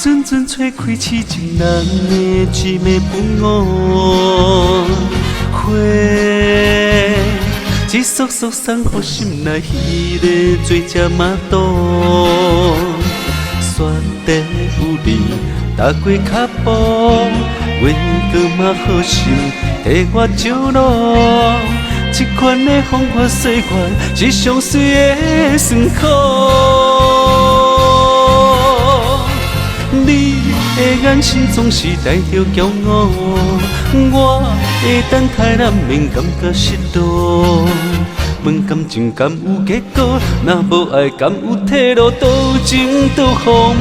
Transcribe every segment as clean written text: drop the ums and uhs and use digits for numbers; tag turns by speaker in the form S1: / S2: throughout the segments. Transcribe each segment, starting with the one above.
S1: 阵阵吹开痴情人的姊妹分我花，一束束送予心内迄个做只马肚，雪地有你踏过脚步，月光嘛好心替我照路。这款的风花雪月是上水的酸苦。你的眼神总是带着骄傲，我的等待难免感觉失落。问感情敢有结果？若无爱敢有退路？倒情倒风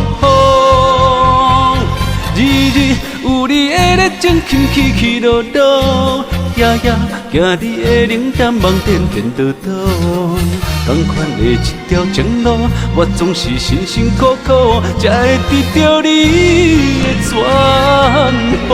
S1: 雨，日日有你的热情，起起落落，夜夜行你的冷淡，梦颠颠倒倒。同款的一条情路，我总是辛辛苦苦，才会得到你的全部。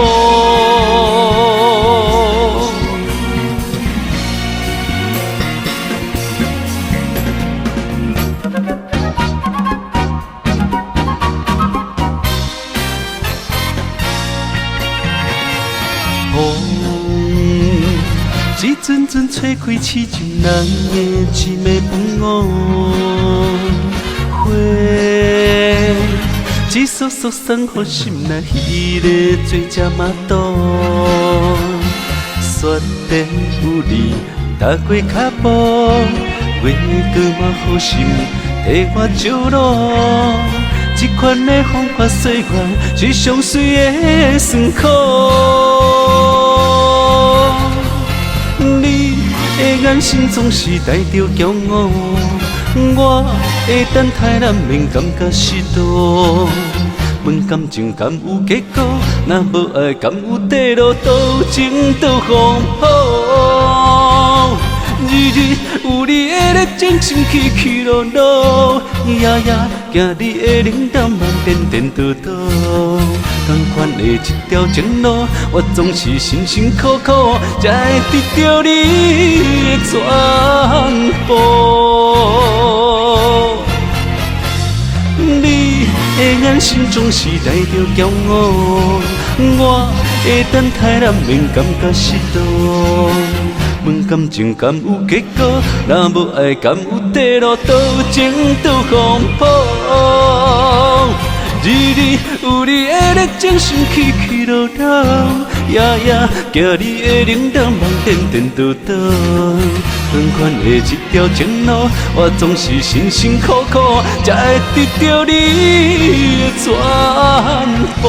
S1: 一阵阵吹开痴情人的姊妹分我花，一束束送予心内迄个做只马肚，雪地有你踏过脚步，月光嘛好心替我照路。这款的风花雪月是上水的酸苦。你的眼神总是带着骄傲，我的等待难免感觉失落。问感情敢有结果？若无爱敢有退路？倒情倒风雨，日日有你的热情，心起起落落，夜夜行你的冷淡，梦颠颠倒倒。同款的一条情路，我总是辛辛苦苦，才会得到你的全部。你的眼神总是带着骄傲，我的等待难免感觉失落。问感情敢有结果？若无爱敢有退路？倒情倒风雨，日日有你的热情，心起起落落，夜夜行你的冷淡，梦颠颠倒倒。同款的一条情路，我总是辛辛苦苦，才会得到你的全部。